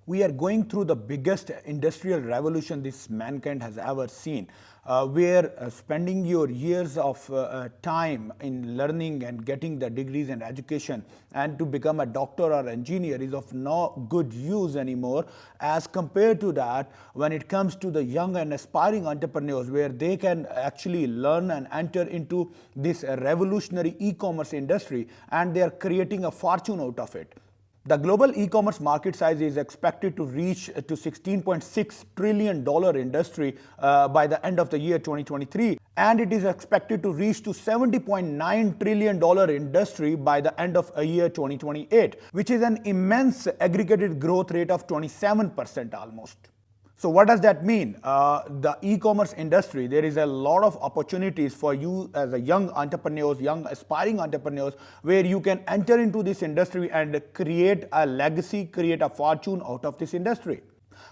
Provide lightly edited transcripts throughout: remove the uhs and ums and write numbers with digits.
We are going through the biggest industrial revolution this mankind has ever seen, where spending your years of time in learning and getting the degrees and education and to become a doctor or engineer is of no good use anymore, as compared to that when it comes to the young and aspiring entrepreneurs, where they can actually learn and enter into this revolutionary e-commerce industry, and they are creating a fortune out of it. The global e-commerce market size is expected to reach to $16.6 trillion industry by the end of the year 2023, and it is expected to reach to $70.9 trillion industry by the end of year 2028, which is an immense aggregated growth rate of 27% almost. So what does that mean? The e-commerce industry, there is a lot of opportunities for you as a young entrepreneurs, young aspiring entrepreneurs, where you can enter into this industry and create a legacy, create a fortune out of this industry.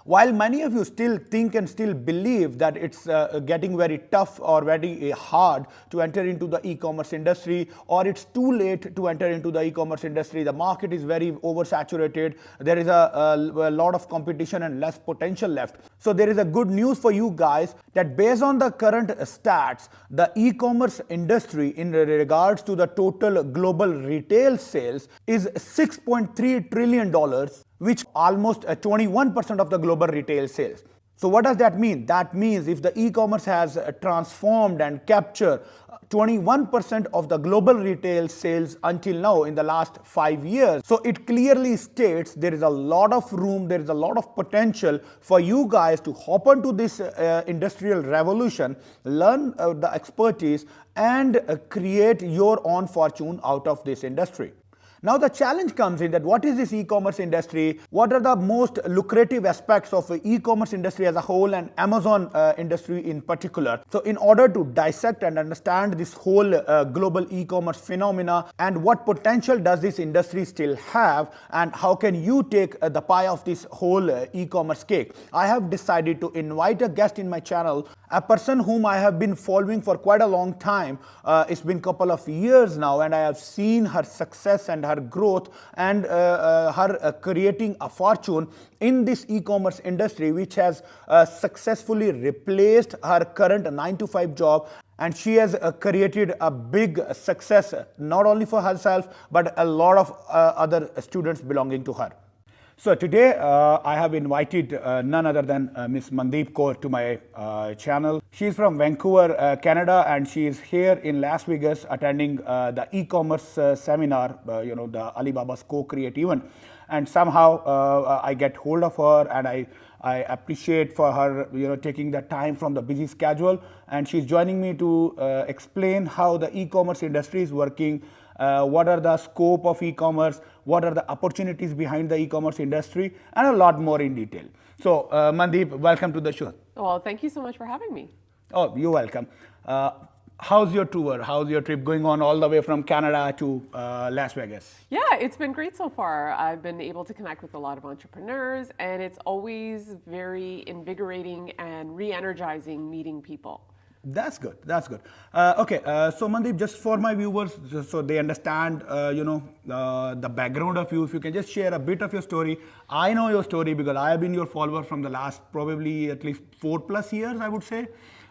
While many of you still think and still believe that it's getting very tough or very hard to enter into the e-commerce industry, or it's too late to enter into the e-commerce industry, the market is very oversaturated, there is a lot of competition and less potential left. So there is a good news for you guys that based on the current stats, the e-commerce industry in regards to the total global retail sales is $6.3 trillion, which almost 21% of the global retail sales. So what does that mean? That means if the e-commerce has transformed and captured 21% of the global retail sales until now in the last 5 years, so it clearly states there is a lot of room, there is a lot of potential for you guys to hop onto this industrial revolution, learn the expertise, and create your own fortune out of this industry. Now the challenge comes in that what is this e-commerce industry? What are the most lucrative aspects of the e-commerce industry as a whole and Amazon industry in particular? So in order to dissect and understand this whole global e-commerce phenomena and what potential does this industry still have and how can you take the pie of this whole e-commerce cake, I have decided to invite a guest in my channel, a person whom I have been following for quite a long time. It's been a couple of years now, and I have seen her success and her growth and her creating a fortune in this e-commerce industry, which has successfully replaced her current 9-to-5 job. And she has created a big success, not only for herself, but a lot of other students belonging to her. So today I have invited none other than Miss Mandip Kaur to my channel. She's from Vancouver, Canada, and she is here in Las Vegas attending the e-commerce seminar, the Alibaba's co-create event. And somehow I get hold of her, and I appreciate for her taking the time from the busy schedule, and she's joining me to explain how the e-commerce industry is working. What are the scope of e-commerce, what are the opportunities behind the e-commerce industry, and a lot more in detail. So, Mandeep, welcome to the show. Well, thank you so much for having me. Oh, you're welcome. How's your tour? How's your trip going on all the way from Canada to Las Vegas? Yeah, it's been great so far. I've been able to connect with a lot of entrepreneurs, and it's always very invigorating and re-energizing meeting people. That's good. That's good. Okay, so Mandeep, just for my viewers, just so they understand, the background of you, if you can just share a bit of your story. I know your story because I have been your follower from the last probably at least 4+ years, I would say.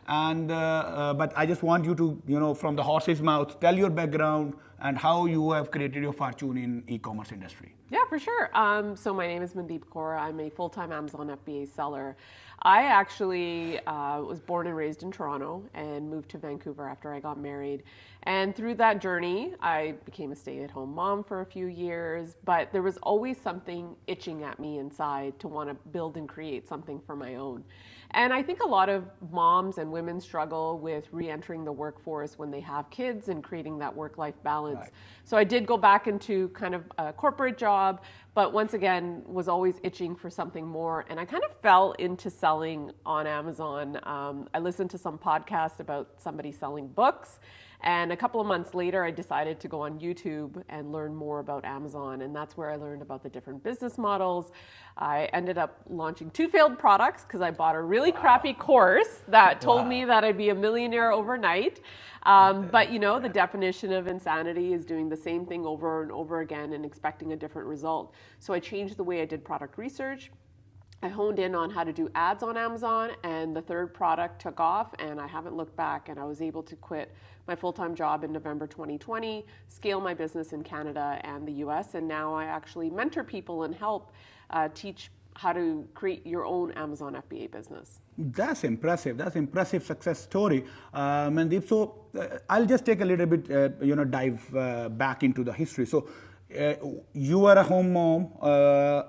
And but I just want you to, from the horse's mouth, tell your background and how you have created your fortune in e-commerce industry. Yeah, for sure. So my name is Mandip Kaur. I'm a full-time Amazon FBA seller. I actually was born and raised in Toronto and moved to Vancouver after I got married. And through that journey, I became a stay-at-home mom for a few years, but there was always something itching at me inside to want to build and create something for my own. And I think a lot of moms and women struggle with re-entering the workforce when they have kids and creating that work-life balance. Right. So I did go back into kind of a corporate job, but once again, was always itching for something more. And I kind of fell into selling on Amazon. I listened to some podcast about somebody selling books. And a couple of months later, I decided to go on YouTube and learn more about Amazon. And that's where I learned about the different business models. I ended up launching 2 failed products because I bought a really crappy course that told me that I'd be a millionaire overnight. But the definition of insanity is doing the same thing over and over again and expecting a different result. So I changed the way I did product research. I honed in on how to do ads on Amazon, and the third product took off, and I haven't looked back. And I was able to quit my full-time job in November 2020, scale my business in Canada and the US, and now I actually mentor people and help teach how to create your own Amazon FBA business. That's impressive. That's impressive success story, Mandeep. So I'll just take a little bit, dive back into the history. So you were a home mom,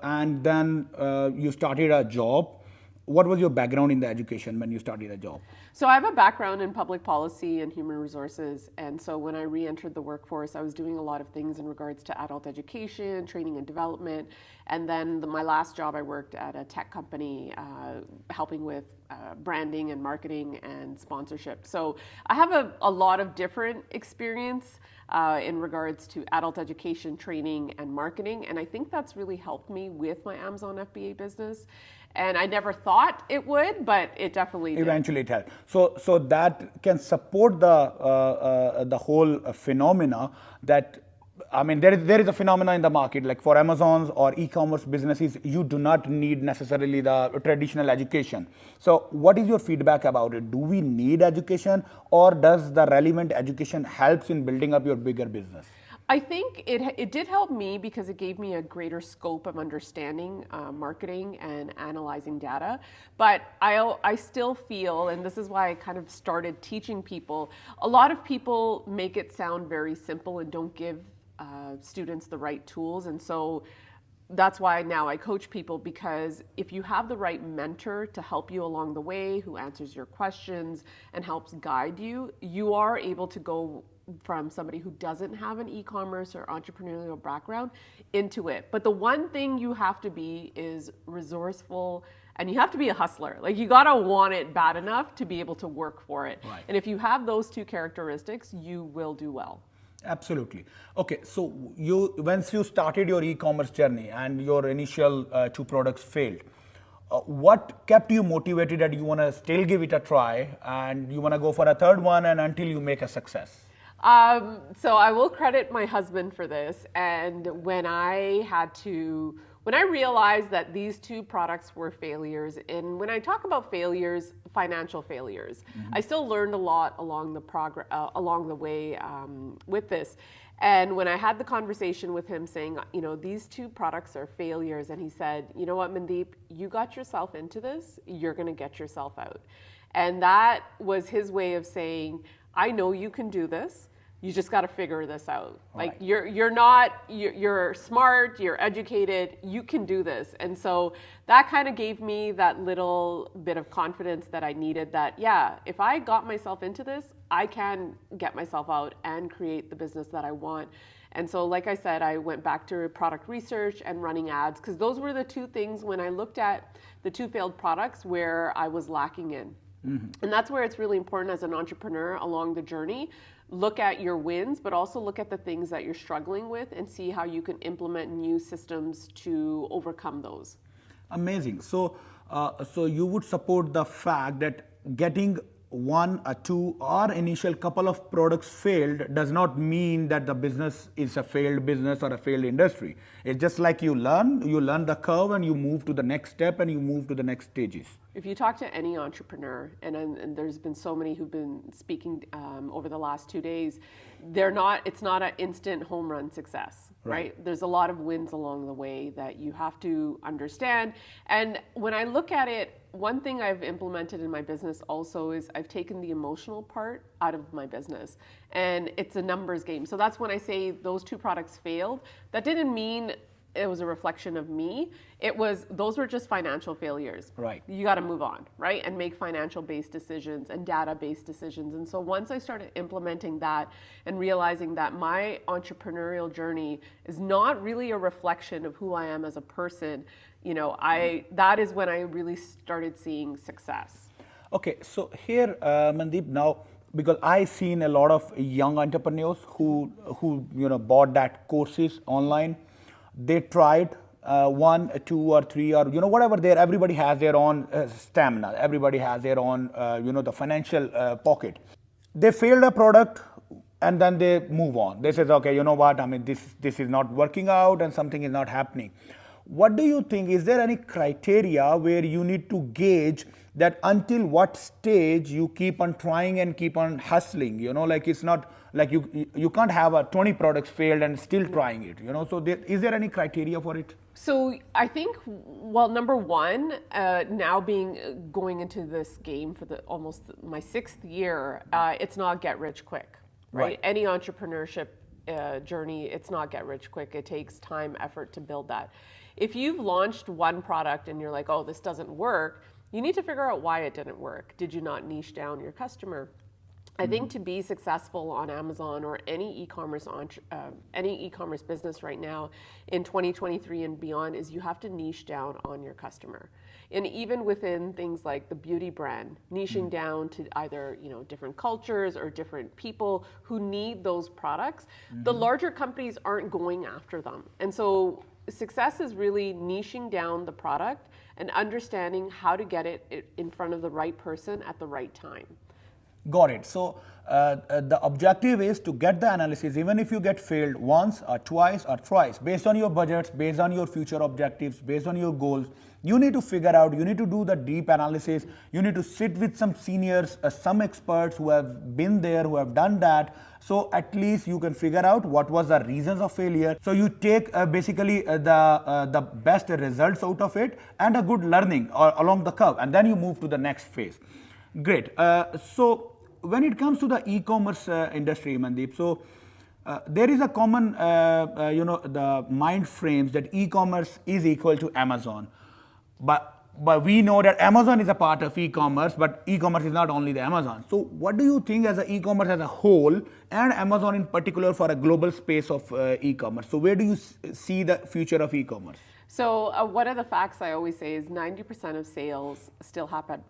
and then you started a job. What was your background in the education when you started a job? So I have a background in public policy and human resources, and so when I re-entered the workforce, I was doing a lot of things in regards to adult education, training and development, and then my last job I worked at a tech company helping with branding and marketing and sponsorship. So I have a lot of different experience in regards to adult education, training, and marketing, and I think that's really helped me with my Amazon FBA business. And I never thought it would, but it definitely did. Eventually it helped. So that can support the whole phenomena that, I mean, there is a phenomena in the market, like for Amazons or e-commerce businesses, you do not need necessarily the traditional education. So what is your feedback about it? Do we need education, or does the relevant education helps in building up your bigger business? I think it did help me because it gave me a greater scope of understanding marketing and analyzing data. But I still feel, and this is why I kind of started teaching people, a lot of people make it sound very simple and don't give students the right tools. And so that's why now I coach people, because if you have the right mentor to help you along the way, who answers your questions and helps guide you, you are able to go from somebody who doesn't have an e-commerce or entrepreneurial background into it. But the one thing you have to be is resourceful, and you have to be a hustler. Like, you gotta want it bad enough to be able to work for it. Right. And if you have those two characteristics, you will do well. Absolutely. Okay, so once you started your e-commerce journey and your initial two products failed, what kept you motivated that you want to still give it a try and you want to go for a third one and until you make a success? So I will credit my husband for this. And when I realized that these two products were failures, and when I talk about failures, financial failures, I still learned a lot along the way with this. And when I had the conversation with him saying, these two products are failures, and he said, you know what, Mandeep, you got yourself into this, you're going to get yourself out. And that was his way of saying, I know you can do this. You just got to figure this out. Like, you're smart, you're educated, you can do this. And so that kind of gave me that little bit of confidence that I needed, that, yeah, if I got myself into this, I can get myself out and create the business that I want. And so, like I said, I went back to product research and running ads, because those were the two things when I looked at the two failed products where I was lacking in. Mm-hmm. And that's where it's really important as an entrepreneur along the journey. Look at your wins, but also look at the things that you're struggling with and see how you can implement new systems to overcome those. Amazing. So you would support the fact that getting one or two or initial couple of products failed does not mean that the business is a failed business or a failed industry. It's just like you learn the curve and you move to the next step and you move to the next stages. If you talk to any entrepreneur, and there's been so many who've been speaking over the last 2 days, it's not an instant home run success, right? There's a lot of wins along the way that you have to understand. And when I look at it, one thing I've implemented in my business also is I've taken the emotional part out of my business, and it's a numbers game. So that's when I say those two products failed. That didn't mean it was a reflection of me. Those were just financial failures. Right. You got to move on, right? And make financial-based decisions and data-based decisions. And so once I started implementing that and realizing that my entrepreneurial journey is not really a reflection of who I am as a person, that is when I really started seeing success. Okay, so here, Mandeep, now, because I've seen a lot of young entrepreneurs who bought that courses online. They tried 1, 2, or 3, or whatever. Everybody has their own stamina. Everybody has their own the financial pocket. They failed a product and then they move on. They says, okay, you know what? I mean, this is not working out and something is not happening. What do you think? Is there any criteria where you need to gauge that until what stage you keep on trying and keep on hustling? Like it's not like you can't have a 20 products failed and still trying it. So is there any criteria for it? So I think, well, number one, now going into this game for almost my 6th year, it's not get rich quick, right? Any entrepreneurship journey, it's not get rich quick. It takes time, effort to build that. If you've launched one product and you're like, oh, this doesn't work, you need to figure out why it didn't work. Did you not niche down your customer? I think to be successful on Amazon or any e-commerce business right now in 2023 and beyond is you have to niche down on your customer. And even within things like the beauty brand, niching down to either different cultures or different people who need those products, the larger companies aren't going after them. And so success is really niching down the product and understanding how to get it in front of the right person at the right time. Got it. So the objective is to get the analysis, even if you get failed once or twice or thrice, based on your budgets, based on your future objectives, based on your goals, you need to figure out, you need to do the deep analysis, you need to sit with some seniors, some experts who have been there, who have done that. So at least you can figure out what was the reasons of failure. So you take basically the best results out of it and a good learning along the curve, and then you move to the next phase. Great. So when it comes to the e-commerce industry, Mandeep, so there is a common, the mind frames that e-commerce is equal to Amazon. But we know that Amazon is a part of e-commerce, but e-commerce is not only the Amazon. So what do you think as an e-commerce as a whole and Amazon in particular for a global space of e-commerce? So where do you see the future of e-commerce? So one of the facts I always say is 90% of sales still happen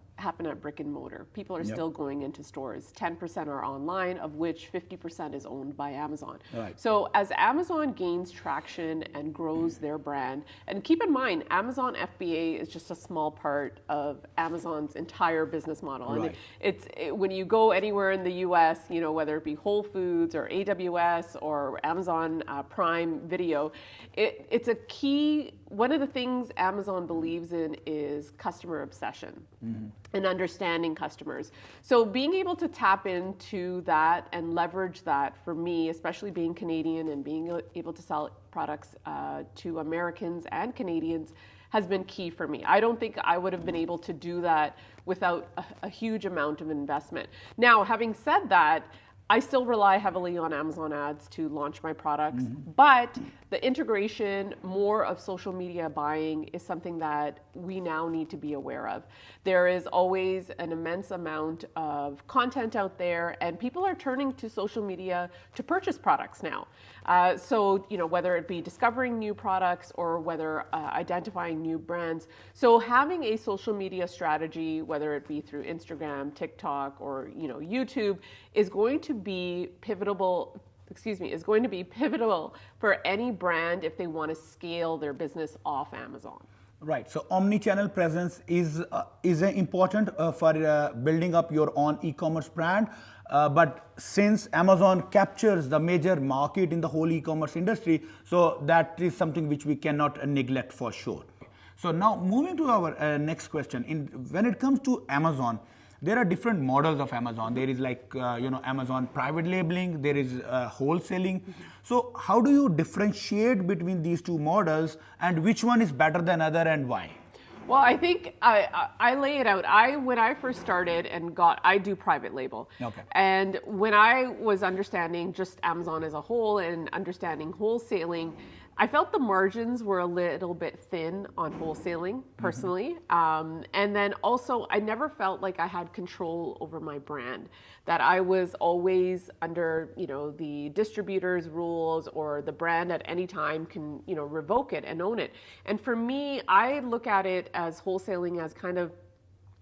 at brick and mortar. People are still going into stores. 10% are online, of which 50% is owned by Amazon. Right. So as Amazon gains traction and grows their brand, and keep in mind, Amazon FBA is just a small part of Amazon's entire business model. Right. And when you go anywhere in the US, whether it be Whole Foods or AWS or Amazon Prime Video, it's a key. One of the things Amazon believes in is customer obsession and understanding customers. So being able to tap into that and leverage that for me, especially being Canadian and being able to sell products to Americans and Canadians has been key for me. I don't think I would have been able to do that without a huge amount of investment. Now, having said that, I still rely heavily on Amazon ads to launch my products, but the integration more of social media buying is something that we now need to be aware of. There is always an immense amount of content out there, and people are turning to social media to purchase products now. So, whether it be discovering new products or whether identifying new brands. So having a social media strategy, whether it be through Instagram, TikTok, or, YouTube, is going to be pivotal for any brand if they want to scale their business off Amazon. Right. So omni-channel presence is important for building up your own e-commerce brand. But since Amazon captures the major market in the whole e-commerce industry, so that is something which we cannot neglect for sure. So now moving to our next question. When it comes to Amazon, there are different models of Amazon. There is Amazon private labeling, there is wholesaling. So how do you differentiate between these two models, and which one is better than other and why? Well, I think I lay it out. When I first started I do private label. Okay. And when I was understanding just Amazon as a whole and understanding wholesaling, I felt the margins were a little bit thin on wholesaling personally. And then also I never felt like I had control over my brand, that I was always under, the distributor's rules, or the brand at any time can, revoke it and own it. And for me, I look at it as wholesaling as kind of,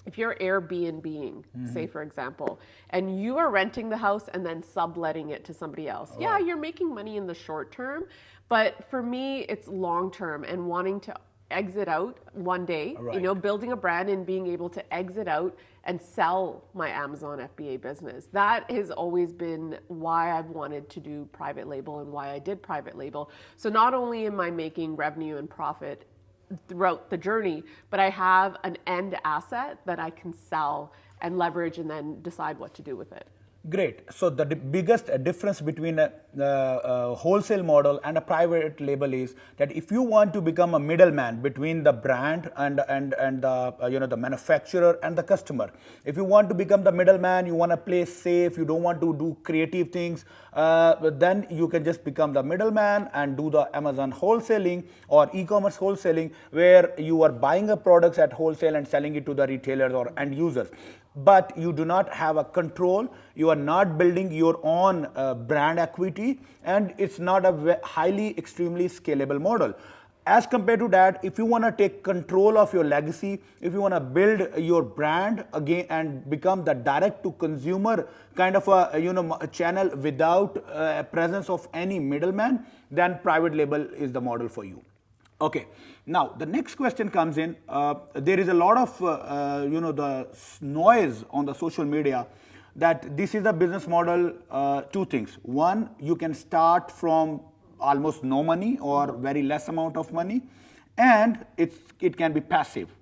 if you're Airbnb-ing, say for example, and you are renting the house and then subletting it to somebody else. Yeah, you're making money in the short term, but for me, it's long term and wanting to exit out one day, building a brand and being able to exit out and sell my Amazon FBA business. That has always been why I've wanted to do private label and why I did private label. So not only am I making revenue and profit throughout the journey, but I have an end asset that I can sell and leverage and then decide what to do with it. Great. So the biggest difference between a wholesale model and a private label is that if you want to become a middleman between the brand and the the manufacturer and the customer, if you want to become the middleman, you want to play safe, you don't want to do creative things, then you can just become the middleman and do the Amazon wholesaling or e-commerce wholesaling, where you are buying a products at wholesale and selling it to the retailers or end users. But you do not have a control, you are not building your own brand equity, and it's not a highly, extremely scalable model. As compared to that, if you want to take control of your legacy, if you want to build your brand again and become the direct to consumer kind of a channel without presence of any middleman, then private label is the model for you. Okay, now the next question comes in. There is a lot of the noise on the social media that this is a business model. Two things. One, you can start from almost no money or very less amount of money, and it can be passive.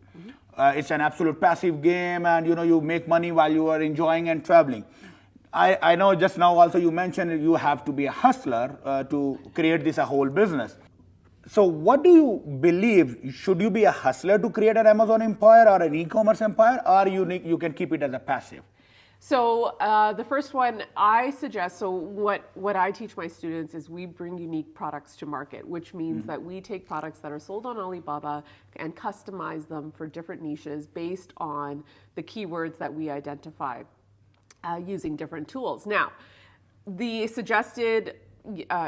It's an absolute passive game, and you make money while you are enjoying and traveling. I know just now also you mentioned you have to be a hustler to create this a whole business. So what do you believe? Should you be a hustler to create an Amazon empire or an e-commerce empire, or you can keep it as a passive? So the first one I suggest, so what I teach my students is we bring unique products to market, which means that we take products that are sold on Alibaba and customize them for different niches based on the keywords that we identify using different tools. Now, the suggested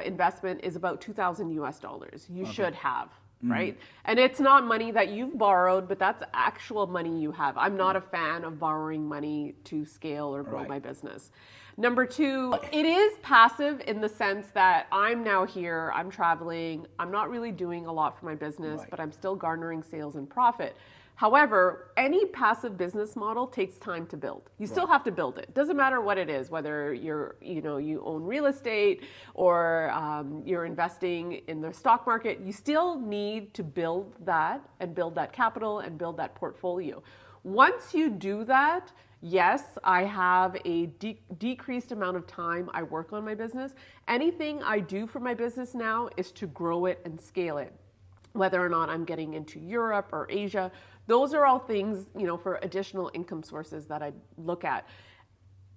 investment is about $2,000 you should have, right? And it's not money that you've borrowed, but that's actual money you have. I'm not a fan of borrowing money to scale or grow my business. Number two, it is passive in the sense that I'm now here, I'm traveling, I'm not really doing a lot for my business, but I'm still garnering sales and profit. However, any passive business model takes time to build. You still have to build it. Doesn't matter what it is, whether you own real estate or you're investing in the stock market. You still need to build that and build that capital and build that portfolio. Once you do that, yes, I have a decreased amount of time I work on my business. Anything I do for my business now is to grow it and scale it. Whether or not I'm getting into Europe or Asia, those are all things, for additional income sources that I look at.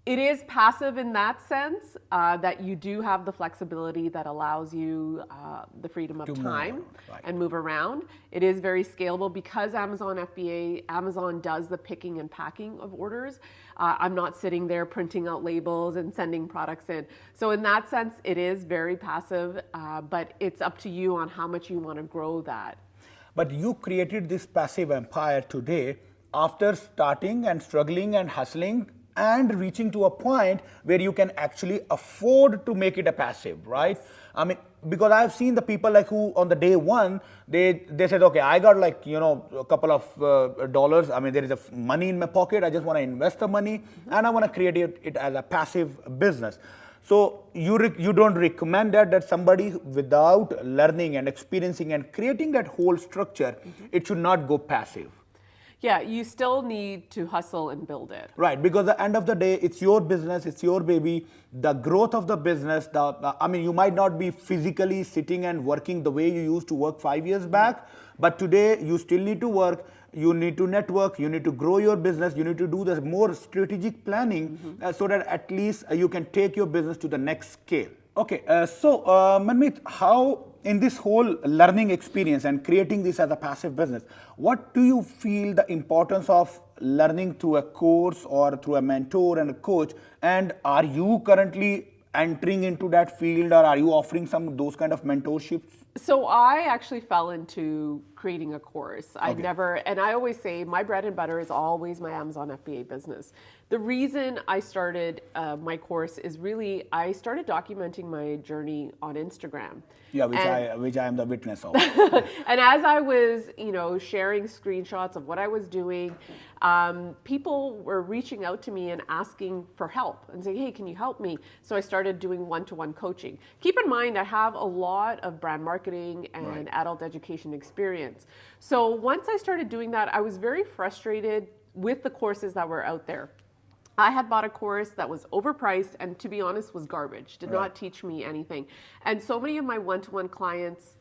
It is passive in that sense, that you do have the flexibility that allows you the freedom of time and move around. It is very scalable because Amazon FBA, Amazon does the picking and packing of orders. I'm not sitting there printing out labels and sending products in. So in that sense, it is very passive, but it's up to you on how much you want to grow that. But you created this passive empire today after starting and struggling and hustling and reaching to a point where you can actually afford to make it a passive, right? I mean, because I've seen the people who on the day one, they said, okay, I got a couple of dollars. I mean, there is money in my pocket. I just want to invest the money and I want to create it as a passive business. So you don't recommend that somebody without learning and experiencing and creating that whole structure, it should not go passive. Yeah, you still need to hustle and build it. Right, because at the end of the day, it's your business, it's your baby. The growth of the business, you might not be physically sitting and working the way you used to work 5 years back, but today you still need to work, you need to network, you need to grow your business, you need to do the more strategic planning so that at least you can take your business to the next scale. Okay, so Manmeet, how in this whole learning experience and creating this as a passive business, what do you feel the importance of learning through a course or through a mentor and a coach? And are you currently entering into that field, or are you offering some of those kind of mentorships? So I actually fell into creating a course. And I always say my bread and butter is always my Amazon FBA business. The reason I started my course is really I started documenting my journey on Instagram. Yeah, which I am the witness of. And as I was, sharing screenshots of what I was doing, people were reaching out to me and asking for help and saying, hey, can you help me? So I started doing one-to-one coaching. Keep in mind, I have a lot of brand marketing marketing and Right. adult education experience. So once I started doing that, I was very frustrated with the courses that were out there. I had bought a course that was overpriced and, to be honest, was garbage, did not teach me anything. And so many of my one-to-one clients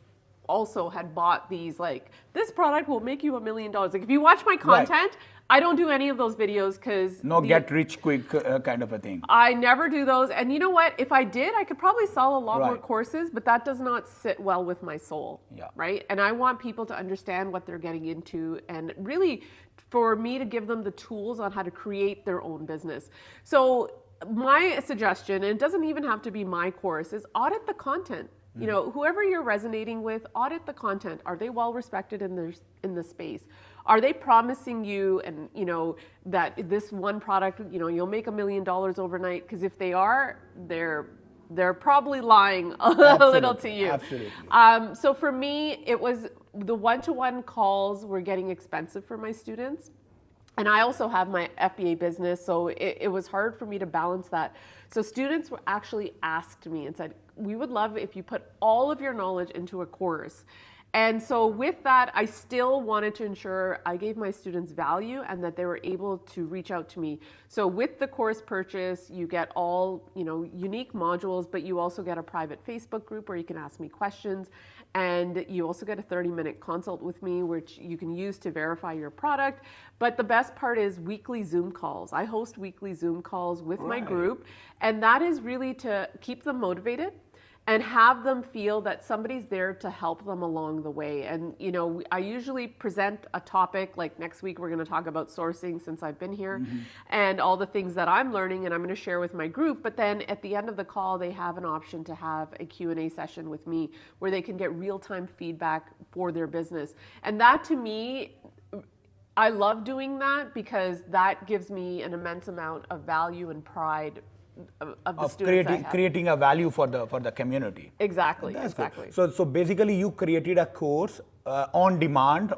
also had bought these, like, this product will make you $1 million. Like, if you watch my content, I don't do any of those videos because No get rich quick kind of a thing. I never do those. And you know what? If I did, I could probably sell a lot more Right. courses, but that does not sit well with my soul. Yeah. Right? And I want people to understand what they're getting into and really for me to give them the tools on how to create their own business. So my suggestion, and it doesn't even have to be my course, is audit the content. You know, whoever you're resonating with, audit the content. Are they well respected in the space? Are they promising you and that this one product, you'll make $1 million overnight? Because if they are, they're probably lying a little to you. Absolutely. So for me, it was the one-to-one calls were getting expensive for my students. And I also have my FBA business, so it was hard for me to balance that. So students were actually asked me and said, we would love if you put all of your knowledge into a course. And so with that, I still wanted to ensure I gave my students value and that they were able to reach out to me. So with the course purchase, you get all, unique modules, but you also get a private Facebook group where you can ask me questions. And you also get a 30-minute consult with me, which you can use to verify your product. But the best part is weekly Zoom calls. I host weekly Zoom calls with my group. And that is really to keep them motivated and have them feel that somebody's there to help them along the way. And, I usually present a topic, like next week we're going to talk about sourcing since I've been here and all the things that I'm learning and I'm going to share with my group. But then at the end of the call, they have an option to have a Q&A session with me where they can get real-time feedback for their business. And that, to me, I love doing that because that gives me an immense amount of value and pride of the students creating a value for the community. Exactly. That's exactly. Good. So basically, you created a course on demand,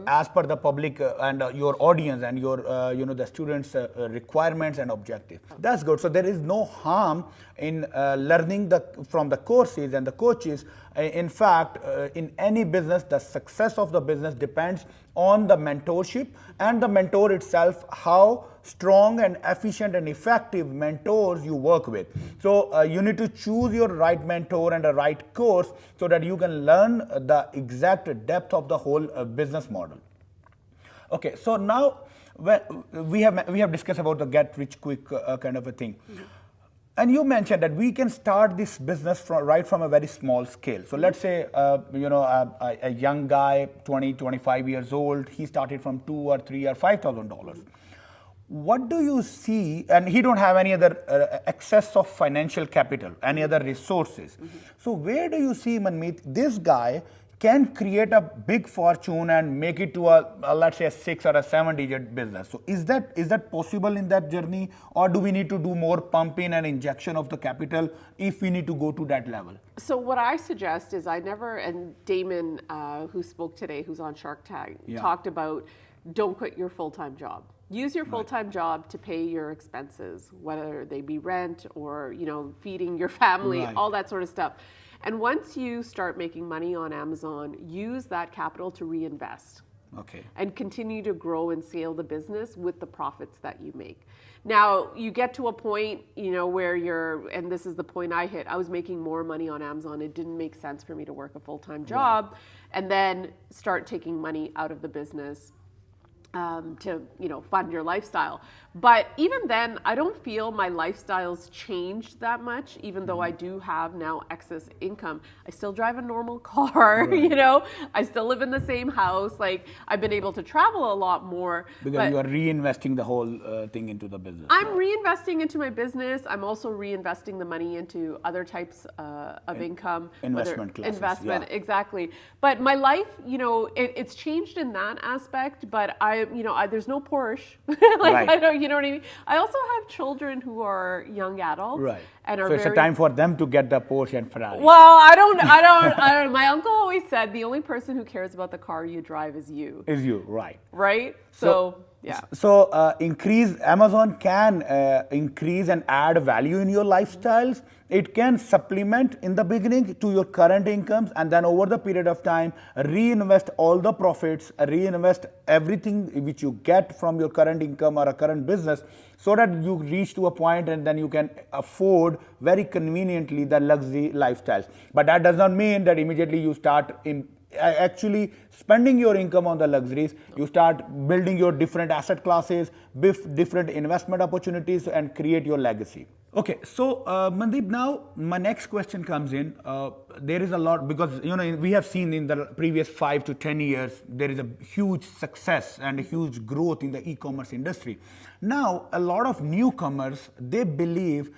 as per the public and your audience and your the students' requirements and objectives. That's good. So there is no harm in learning from the courses and the coaches. In fact, in any business, the success of the business depends on the mentorship and the mentor itself, how strong and efficient and effective mentors you work with. So you need to choose your right mentor and the right course so that you can learn the exact depth of the whole business model. Okay, so now we have discussed about the get rich quick kind of a thing. And you mentioned that we can start this business from a very small scale. So let's say, a young guy, 20, 25 years old, he started from $2 or $3 or $5,000. What do you see? And he don't have any other excess of financial capital, any other resources. So where do you see, Manmeet, this guy can create a big fortune and make it to a let's say a 6 or a 7-digit business? So is that possible in that journey, or do we need to do more pumping and injection of the capital if we need to go to that level? So what I suggest is and Damon, who spoke today, who's on Shark Tank, talked about don't quit your full-time job. Use your full-time job to pay your expenses, whether they be rent or, feeding your family, all that sort of stuff. And once you start making money on Amazon, use that capital to reinvest. Okay. And continue to grow and scale the business with the profits that you make. Now, you get to a point, where and this is the point I hit, I was making more money on Amazon. It didn't make sense for me to work a full-time job and then start taking money out of the business to fund your lifestyle. But even then, I don't feel my lifestyle's changed that much, even though I do have now excess income. I still drive a normal car, I still live in the same house. Like, I've been able to travel a lot more. Because you are reinvesting the whole thing into the business. I'm reinvesting into my business. I'm also reinvesting the money into other types of income. Investment classes. Exactly. But my life, it's changed in that aspect, but there's no Porsche. I don't, you know what I mean? I also have children who are young adults. Right. And are so it's a time for them to get the Porsche and Ferrari. Well, I don't. My uncle always said the only person who cares about the car you drive is you. Is you, right. Right? So yeah. So Amazon can increase and add value in your lifestyles it can supplement in the beginning to your current incomes, and then over the period of time reinvest all the profits, reinvest everything which you get from your current income or a current business, so that you reach to a point and then you can afford very conveniently the luxury lifestyles. But that does not mean that immediately you start in actually spending your income on the luxuries. You start building your different asset classes, different investment opportunities, and create your legacy. Okay, so Mandeep, now my next question comes in. There is a lot, because we have seen in the previous 5 to 10 years there is a huge success and a huge growth in the e-commerce industry. Now a lot of newcomers, they believe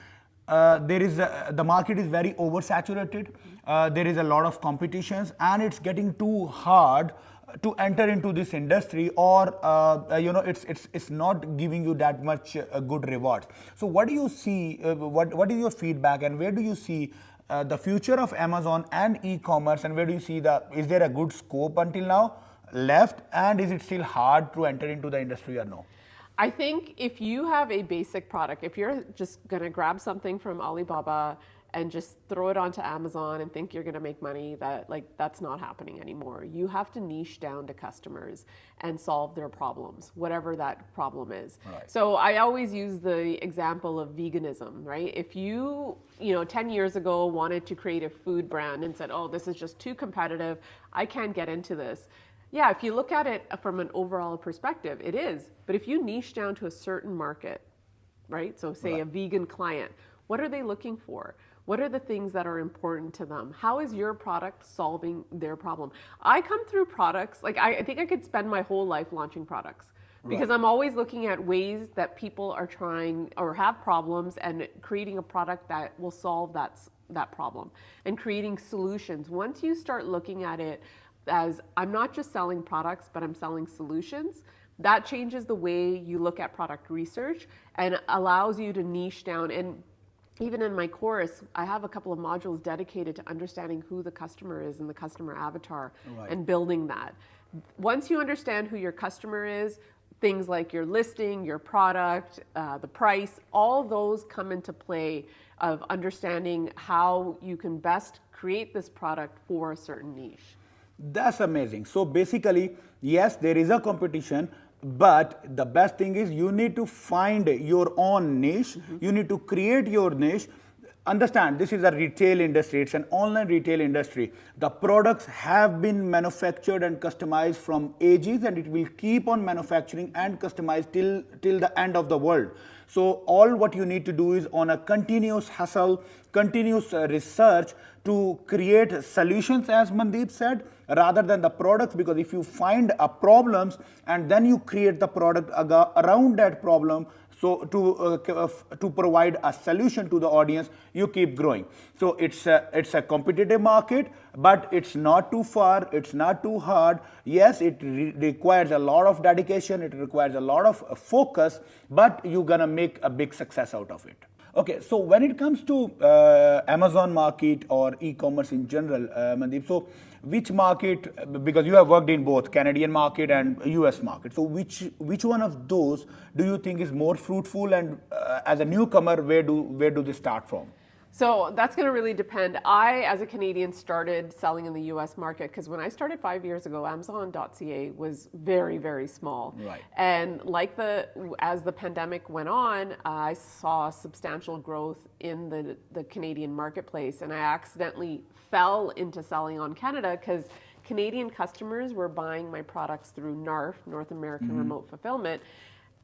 the market is very oversaturated. There is a lot of competitions, and it's getting too hard to enter into this industry, or it's not giving you that much good rewards. So what do you see? What is your feedback, and where do you see the future of Amazon and e-commerce, and where do you see is there a good scope until now left, and is it still hard to enter into the industry or no? I think if you have a basic product, if you're just going to grab something from Alibaba and just throw it onto Amazon and think you're going to make money, that's not happening anymore. You have to niche down to customers and solve their problems, whatever that problem is. Right. So I always use the example of veganism, right? If you 10 years ago wanted to create a food brand and said, oh, this is just too competitive, I can't get into this. Yeah, if you look at it from an overall perspective, it is. But if you niche down to a certain market, right? So say a vegan client, what are they looking for? What are the things that are important to them? How is your product solving their problem? I come through products, I think I could spend my whole life launching products, because I'm always looking at ways that people are trying or have problems, and creating a product that will solve that problem, and creating solutions. Once you start looking at it as, I'm not just selling products, but I'm selling solutions, that changes the way you look at product research and allows you to niche down. And even in my course, I have a couple of modules dedicated to understanding who the customer is and the customer avatar, and building that. Once you understand who your customer is, things like your listing, your product, the price, all those come into play of understanding how you can best create this product for a certain niche. That's amazing. So basically, yes, there is a competition, but the best thing is you need to find your own niche. You need to create your niche. Understand, this is a retail industry. It's an online retail industry. The products have been manufactured and customized from ages, and it will keep on manufacturing and customized till the end of the world. So all what you need to do is on a continuous hustle, continuous research to create solutions, as Mandeep said, rather than the products. Because if you find a problems and then you create the product around that problem, so to provide a solution to the audience, you keep growing. So it's a competitive market, but it's not too far, it's not too hard. Yes, it requires a lot of dedication, it requires a lot of focus, but you're gonna make a big success out of it. Okay, so when it comes to Amazon market or e-commerce in general, Mandeep, so which market, because you have worked in both Canadian market and US market, so which one of those do you think is more fruitful, and as a newcomer, where do they start from? So that's going to really depend. I, as a Canadian, started selling in the US market because when I started 5 years ago, Amazon.ca was very, very small. Right. And as the pandemic went on, I saw substantial growth in the Canadian marketplace, and I accidentally fell into selling on Canada because Canadian customers were buying my products through NARF, North American Remote Fulfillment.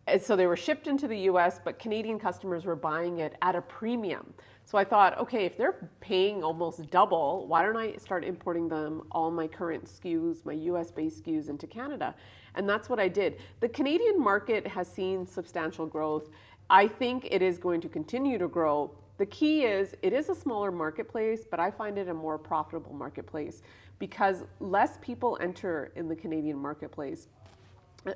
And so they were shipped into the US, but Canadian customers were buying it at a premium. So I thought, okay, if they're paying almost double, why don't I start importing all my current SKUs, my US-based SKUs into Canada? And that's what I did. The Canadian market has seen substantial growth. I think it is going to continue to grow. The key is, it is a smaller marketplace, but I find it a more profitable marketplace because less people enter in the Canadian marketplace.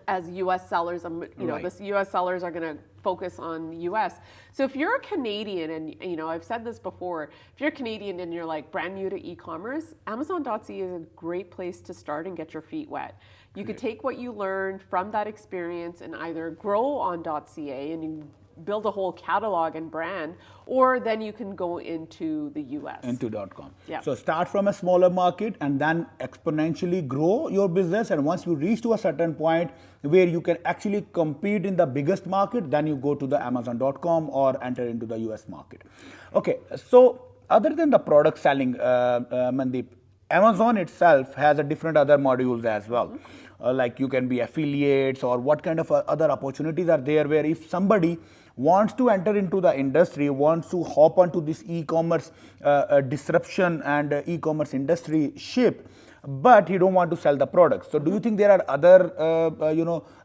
As U.S. sellers, the U.S. sellers are going to focus on the U.S. So if you're a Canadian, and I've said this before, if you're a Canadian and you're like brand new to e-commerce, Amazon.ca is a great place to start and get your feet wet. You could take what you learned from that experience and either grow on .ca and you build a whole catalog and brand, or then you can go into the US. Into .com. Yeah. So start from a smaller market and then exponentially grow your business. And once you reach to a certain point where you can actually compete in the biggest market, then you go to the Amazon.com or enter into the US market. Okay, so other than the product selling, Mandeep, Amazon itself has a different other modules as well. Like you can be affiliates, or what kind of other opportunities are there where if somebody wants to enter into the industry, wants to hop onto this e-commerce disruption and e-commerce industry ship, but he don't want to sell the products. So do you think there are other,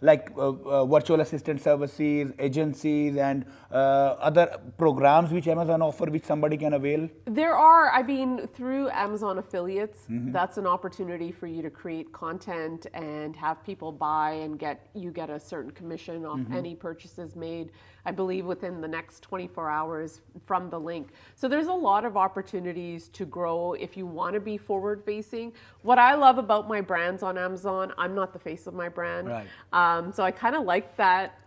virtual assistant services, agencies, and other programs which Amazon offer, which somebody can avail? There are, I mean, through Amazon affiliates, that's an opportunity for you to create content and have people buy and you get a certain commission off any purchases made, I believe, within the next 24 hours from the link. So there's a lot of opportunities to grow if you want to be forward facing. What I love about my brands on Amazon, I'm not the face of my brand. Right. So I kind of like that,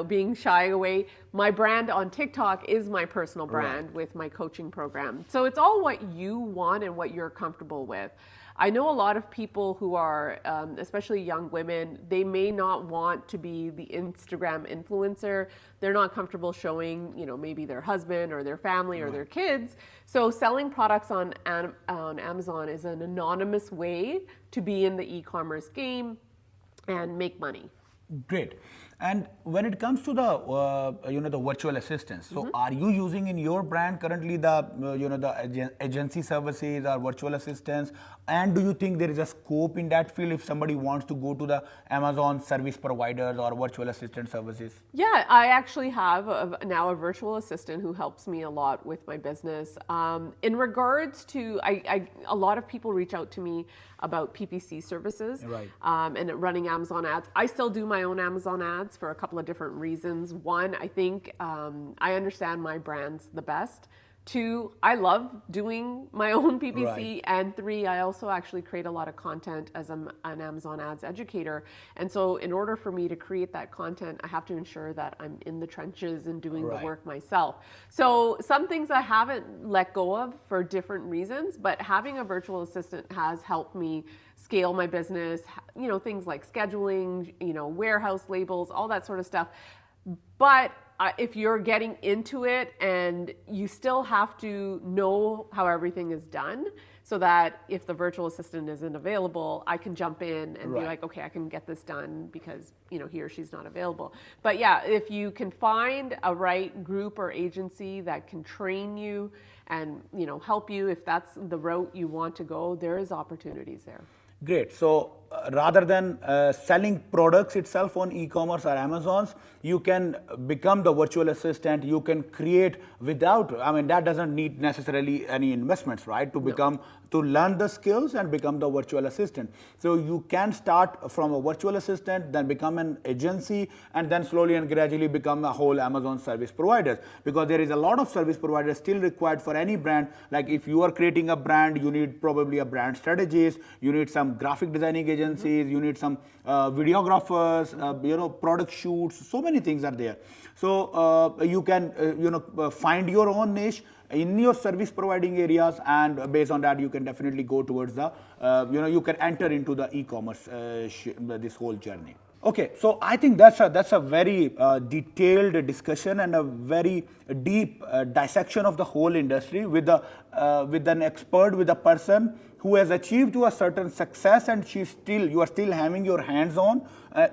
being shy away. My brand on TikTok is my personal brand with my coaching program. So it's all what you want and what you're comfortable with. I know a lot of people who are, especially young women, they may not want to be the Instagram influencer. They're not comfortable showing, maybe their husband or their family or their kids. So selling products on Amazon is an anonymous way to be in the e-commerce game and make money. Great. And when it comes to the the virtual assistants, so are you using in your brand currently the agency services or virtual assistants? And do you think there is a scope in that field if somebody wants to go to the Amazon service providers or virtual assistant services? Yeah, I actually have now a virtual assistant who helps me a lot with my business. In regards to, a lot of people reach out to me about PPC services, Right. And running Amazon ads. I still do my own Amazon ads for a couple of different reasons. One, I think I understand my brands the best. Two, I love doing my own PPC. Right. And three, I also actually create a lot of content as an Amazon ads educator. And so in order for me to create that content, I have to ensure that I'm in the trenches and doing the work myself. So some things I haven't let go of for different reasons, but having a virtual assistant has helped me scale my business, things like scheduling, warehouse labels, all that sort of stuff. But if you're getting into it, and you still have to know how everything is done, so that if the virtual assistant isn't available, I can jump in and be like, okay, I can get this done because he or she's not available. But yeah, if you can find a right group or agency that can train you and help you, if that's the route you want to go, there is opportunities there. Great. So rather than selling products itself on e-commerce or Amazon's, you can become the virtual assistant. You can create without, that doesn't need necessarily any investments, right? To learn the skills and become the virtual assistant. So you can start from a virtual assistant, then become an agency, and then slowly and gradually become a whole Amazon service provider. Because there is a lot of service providers still required for any brand. Like if you are creating a brand, you need probably a brand strategist, you need some graphic designing agencies, you need some videographers, product shoots, so many things are there. So you can find your own niche in your service providing areas, and based on that you can definitely go towards the you can enter into the e-commerce this whole journey. Okay, so I think that's a very detailed discussion and a very deep dissection of the whole industry with an expert, with a person who has achieved to a certain success, and you are still having your hands on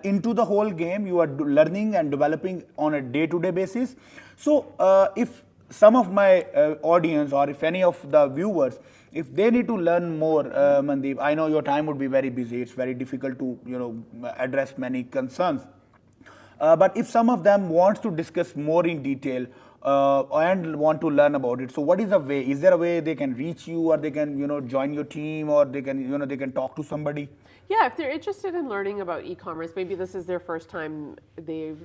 into the whole game. You are learning and developing on a day-to-day basis. So if some of my audience, or if any of the viewers, if they need to learn more, Mandeep, I know your time would be very busy. It's very difficult to address many concerns. But if some of them wants to discuss more in detail and want to learn about it, so what is the way? Is there a way they can reach you, or they can join your team, or they can talk to somebody? Yeah, if they're interested in learning about e-commerce, maybe this is their first time they've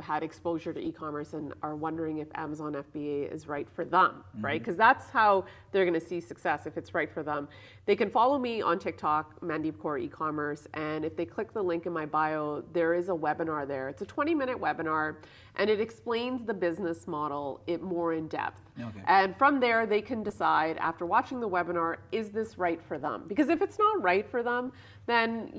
had exposure to e-commerce and are wondering if Amazon FBA is right for them, right? Because that's how they're going to see success if it's right for them. They can follow me on TikTok, Mandip Core eCommerce, and if they click the link in my bio, there is a webinar there. It's a 20-minute webinar, and it explains the business model more in depth. Okay. And from there, they can decide after watching the webinar, is this right for them? Because if it's not right for them, then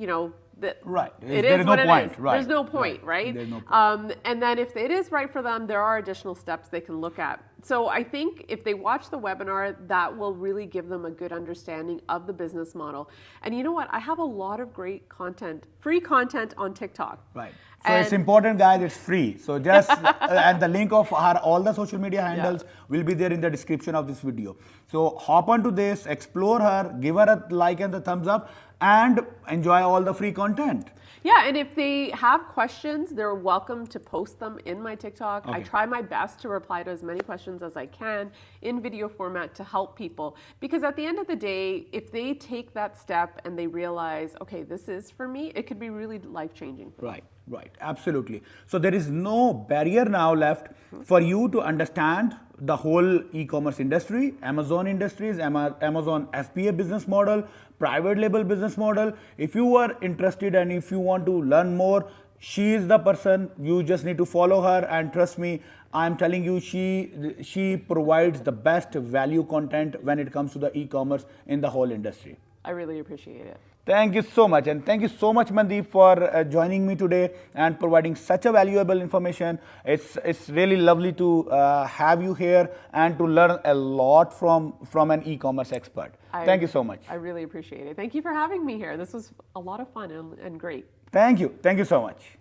right. It there is no what it point. is. Right. There's no point, right? There's no point. And then if it is right for them, there are additional steps they can look at. So I think if they watch the webinar, that will really give them a good understanding of the business model. And you know what? I have a lot of great content, free content on TikTok. Right. So it's important, guys. It's free. So just and the link of all the social media handles will be there in the description of this video. So hop onto this, explore her, give her a like and the thumbs up, and enjoy all the free content. Yeah, and if they have questions, they're welcome to post them in my TikTok. Okay. I try my best to reply to as many questions as I can in video format to help people. Because at the end of the day, if they take that step and they realize, okay, this is for me, it could be really life-changing. Right, right, absolutely. So there is no barrier now left for you to understand the whole e-commerce industry, Amazon industries, Amazon FBA business model, private label business model. If you are interested and if you want to learn more, she is the person. You just need to follow her, and trust me, I'm telling you, she provides the best value content when it comes to the e-commerce in the whole industry. I really appreciate it. Thank you so much, and thank you so much, Mandeep, for joining me today and providing such a valuable information. It's really lovely to have you here and to learn a lot from an e-commerce expert. Thank you so much. I really appreciate it. Thank you for having me here. This was a lot of fun and great. Thank you so much.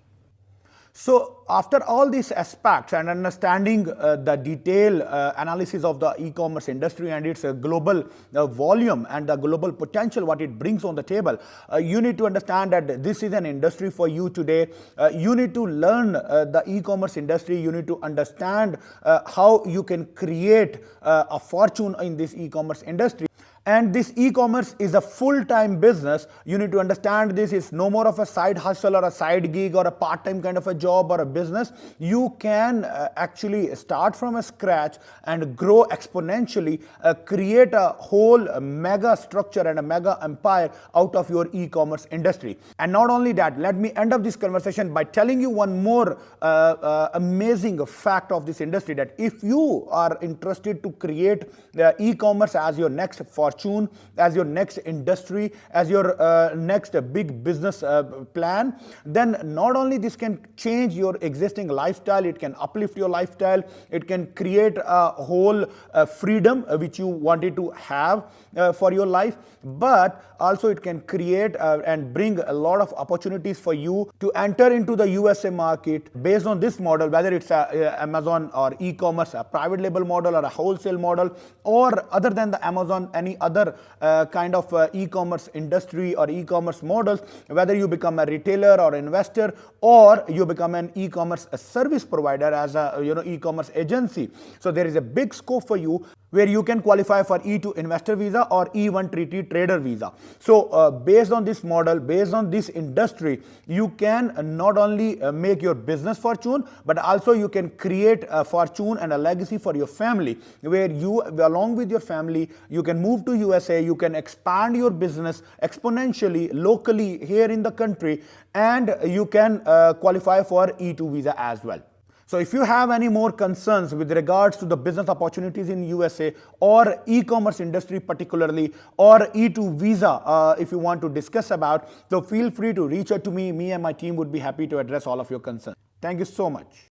So after all these aspects and understanding the detailed analysis of the e-commerce industry and its global volume and the global potential what it brings on the table, you need to understand that this is an industry for you today. You need to learn the e-commerce industry. You need to understand how you can create a fortune in this e-commerce industry. And this e-commerce is a full-time business. You need to understand this is no more of a side hustle or a side gig or a part-time kind of a job or a business. You can actually start from a scratch and grow exponentially, create a whole mega structure and a mega empire out of your e-commerce industry. And not only that, let me end up this conversation by telling you one more amazing fact of this industry, that if you are interested to create e-commerce as your next fortune, as your next industry, as your next big business plan, then not only this can change your existing lifestyle, it can uplift your lifestyle, it can create a whole freedom which you wanted to have for your life, but also it can create and bring a lot of opportunities for you to enter into the USA market based on this model, whether it's Amazon or e-commerce, a private label model or a wholesale model, or other than the Amazon, any other kind of e-commerce industry or e-commerce models, whether you become a retailer or investor, or you become an e-commerce service provider as a e-commerce agency. So there is a big scope for you where you can qualify for E2 investor visa or E1 trader visa. So based on this model, based on this industry, you can not only make your business fortune, but also you can create a fortune and a legacy for your family, where you, along with your family, you can move to USA, you can expand your business exponentially locally here in the country, and you can qualify for E2 visa as well. So if you have any more concerns with regards to the business opportunities in USA or e-commerce industry particularly, or E2 visa if you want to discuss about, so feel free to reach out to me. Me and my team would be happy to address all of your concerns. Thank you so much.